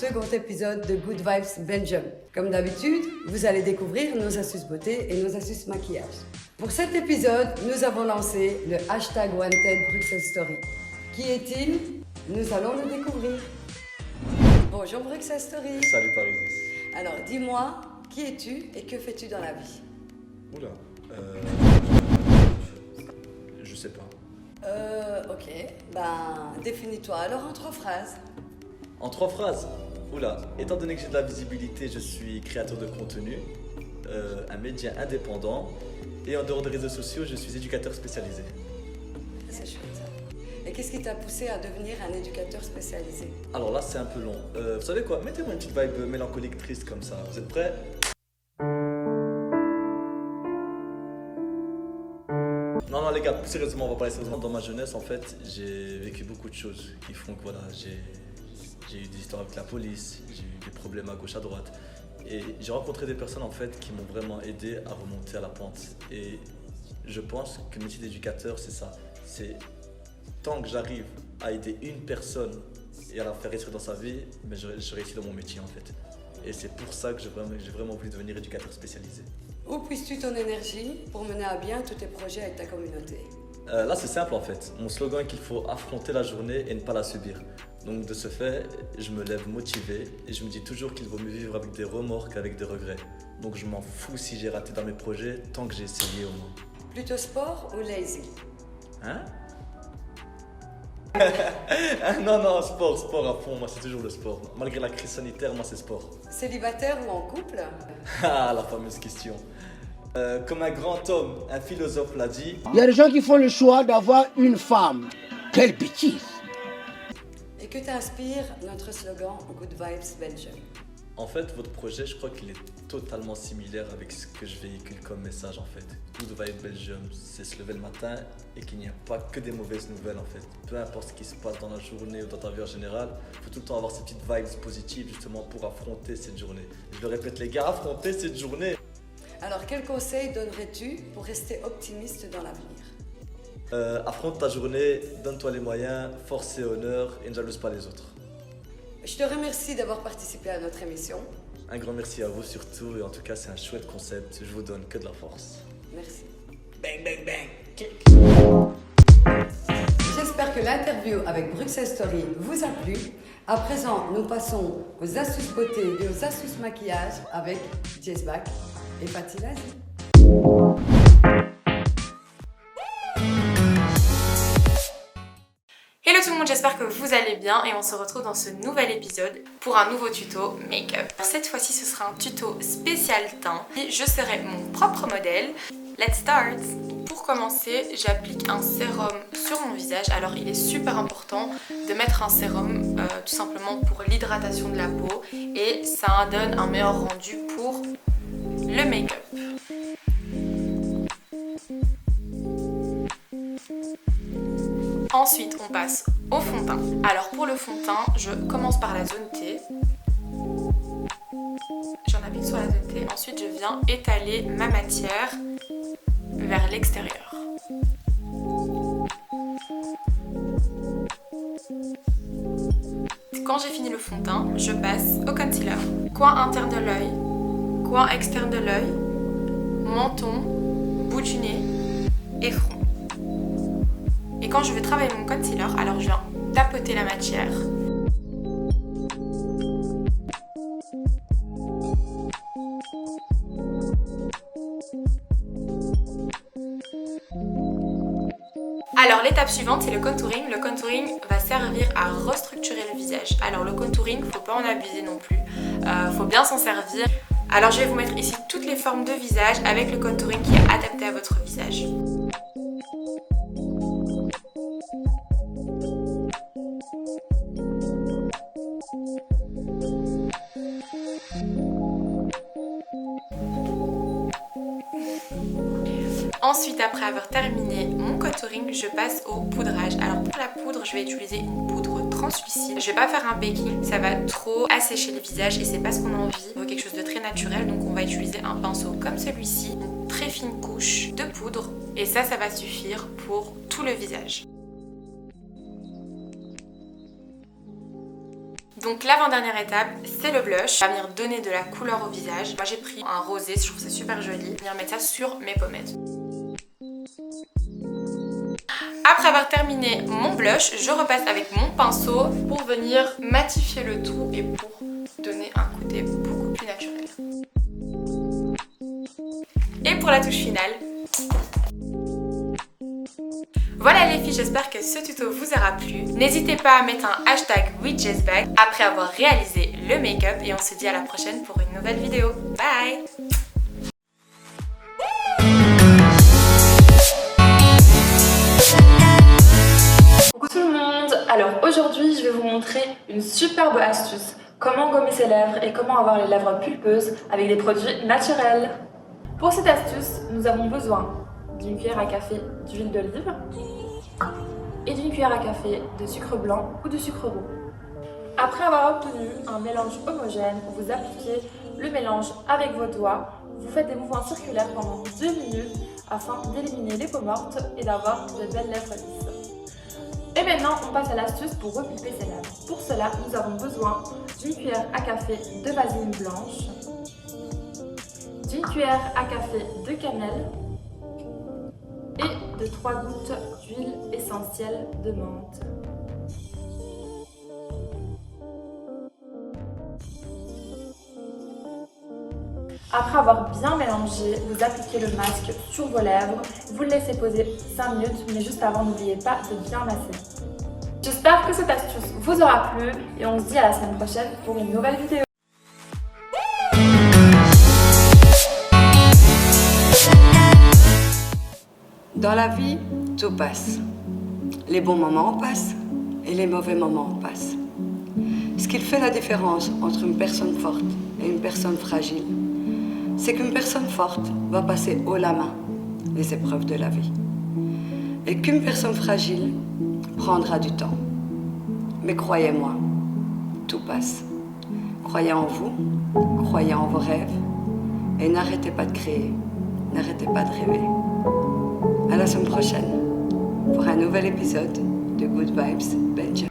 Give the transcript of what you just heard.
second épisode de Good Vibes Belgium. Comme d'habitude, vous allez découvrir nos astuces beauté et nos astuces maquillage. Pour cet épisode, nous avons lancé le hashtag Wanted Bruxelles Story. Qui est-il? Nous allons le découvrir. Bonjour Bruxelles Story. Salut Parisis. Alors dis-moi, qui es-tu et que fais-tu dans la vie? Oula, je sais pas. Ok, définis-toi alors en 3 phrases. En 3 phrases. Oula, étant donné que j'ai de la visibilité, je suis créateur de contenu, un média indépendant et en dehors des réseaux sociaux, je suis éducateur spécialisé. C'est chouette ça. Et qu'est-ce qui t'a poussé à devenir un éducateur spécialisé? Alors là, c'est un peu long. Vous savez quoi? Mettez-moi une petite vibe mélancolique, triste comme ça. Vous êtes prêts? Non les gars, plus sérieusement, on va parler sérieusement. Dans ma jeunesse, en fait, j'ai vécu beaucoup de choses qui font que voilà, j'ai eu des histoires avec la police, j'ai eu des problèmes à gauche, à droite. Et j'ai rencontré des personnes en fait qui m'ont vraiment aidé à remonter à la pente. Et je pense que le métier d'éducateur, c'est ça. C'est tant que j'arrive à aider une personne et à la faire réussir dans sa vie, mais je réussis dans mon métier en fait. Et c'est pour ça que j'ai vraiment voulu devenir éducateur spécialisé. Où puisses-tu ton énergie pour mener à bien tous tes projets avec ta communauté? Là, c'est simple en fait. Mon slogan est qu'il faut affronter la journée et ne pas la subir. Donc de ce fait, je me lève motivé et je me dis toujours qu'il vaut mieux vivre avec des remords qu'avec des regrets. Donc je m'en fous si j'ai raté dans mes projets tant que j'ai essayé au moins. Plutôt sport ou lazy? Hein? Non, sport à fond, moi c'est toujours le sport. Malgré la crise sanitaire, moi c'est sport. Célibataire ou en couple? Ah, la fameuse question. Comme un grand homme, un philosophe l'a dit. Il y a des gens qui font le choix d'avoir une femme. Quelle bêtise! Et que t'inspire notre slogan Good Vibes Belgium? En fait, votre projet, je crois qu'il est totalement similaire avec ce que je véhicule comme message en fait. Good Vibes Belgium, c'est se lever le matin et qu'il n'y a pas que des mauvaises nouvelles en fait. Peu importe ce qui se passe dans la journée ou dans ta vie en général, il faut tout le temps avoir ces petites vibes positives justement pour affronter cette journée. Je le répète les gars, affrontez cette journée! Alors, quel conseil donnerais-tu pour rester optimiste dans l'avenir? Affronte ta journée, donne-toi les moyens, force et honneur et ne jalouse pas les autres. Je te remercie d'avoir participé à notre émission. Un grand merci à vous surtout et en tout cas c'est un chouette concept, je vous donne que de la force. Merci. Bang bang bang! J'espère que l'interview avec Bruxelles Story vous a plu. À présent, nous passons aux astuces beauté et aux astuces maquillage avec Jess Bach et Fatih Lazi. Hello tout le monde, j'espère que vous allez bien et on se retrouve dans ce nouvel épisode pour un nouveau tuto make-up. Cette fois-ci ce sera un tuto spécial teint et je serai mon propre modèle. Let's start! Pour commencer, j'applique un sérum sur mon visage. Alors il est super important de mettre un sérum tout simplement pour l'hydratation de la peau et ça donne un meilleur rendu pour le make-up. Ensuite, on passe au fond de teint. Alors pour le fond de teint, je commence par la zone T. J'en applique sur la zone T. Ensuite, je viens étaler ma matière vers l'extérieur. Quand j'ai fini le fond de teint, je passe au concealer. Coin interne de l'œil, coin externe de l'œil, menton, bout du nez et front. Et quand je vais travailler mon concealer, alors je viens tapoter la matière. Alors l'étape suivante c'est le contouring. Le contouring va servir à restructurer le visage. Alors le contouring, faut pas en abuser non plus, faut bien s'en servir. Alors je vais vous mettre ici toutes les formes de visage avec le contouring qui est adapté à votre visage. Ensuite, après avoir terminé mon contouring, je passe au poudrage. Alors pour la poudre, je vais utiliser une poudre translucide. Je vais pas faire un baking, ça va trop assécher le visage et c'est pas ce qu'on a envie. On veut quelque chose de très naturel, donc on va utiliser un pinceau comme celui-ci, une très fine couche de poudre et ça va suffire pour tout le visage. Donc l'avant-dernière étape, c'est le blush. Ça va venir donner de la couleur au visage. Moi j'ai pris un rosé, je trouve ça super joli. Je vais venir mettre ça sur mes pommettes. Après avoir terminé mon blush, je repasse avec mon pinceau pour venir matifier le tout et pour donner un côté beaucoup plus naturel. Et pour la touche finale, voilà les filles, j'espère que ce tuto vous aura plu. N'hésitez pas à mettre un hashtag WithJessBack après avoir réalisé le make-up et on se dit à la prochaine pour une nouvelle vidéo. Bye! Coucou tout le monde! Alors aujourd'hui je vais vous montrer une superbe astuce. Comment gommer ses lèvres et comment avoir les lèvres pulpeuses avec des produits naturels. Pour cette astuce, nous avons besoin d'une cuillère à café d'huile d'olive et d'une cuillère à café de sucre blanc ou de sucre roux. Après avoir obtenu un mélange homogène, vous appliquez le mélange avec vos doigts. Vous faites des mouvements circulaires pendant 2 minutes afin d'éliminer les peaux mortes et d'avoir de belles lèvres lisses. Et maintenant, on passe à l'astuce pour repulper ses lèvres. Pour cela, nous avons besoin d'une cuillère à café de vaseline blanche, d'une cuillère à café de cannelle et de 3 gouttes d'huile essentielle de menthe. Après avoir bien mélangé, vous appliquez le masque sur vos lèvres, vous le laissez poser 5 minutes, mais juste avant, n'oubliez pas de bien masser. J'espère que cette astuce vous aura plu et on se dit à la semaine prochaine pour une nouvelle vidéo. Dans la vie, tout passe. Les bons moments passent et les mauvais moments passent. Ce qui fait la différence entre une personne forte et une personne fragile, c'est qu'une personne forte va passer haut la main les épreuves de la vie et qu'une personne fragile prendra du temps. Mais croyez-moi, tout passe. Croyez en vous, croyez en vos rêves et n'arrêtez pas de créer, n'arrêtez pas de rêver. À la semaine prochaine pour un nouvel épisode de Good Vibes Belgium.